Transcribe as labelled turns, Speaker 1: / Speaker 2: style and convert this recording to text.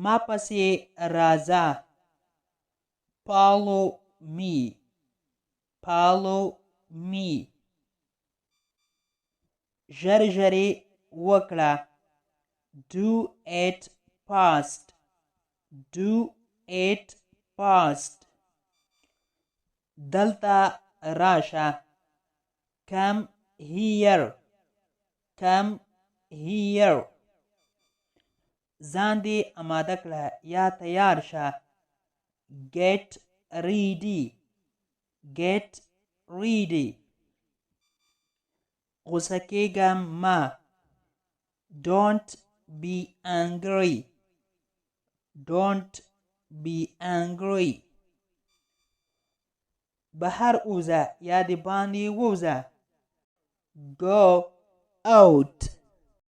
Speaker 1: ما پسې راځه. Follow me. Follow me. ژر ژرې وکړه. Do it fast. Do it fast. دلته راشه. Come here. Come here. ځان دې اماده کړه یا تیار شه. Get ready. Get ready. غوسه کېږم مه. Don't be angry. Don't be angry. بهر اوزه یا د باندې ووزه. Go out.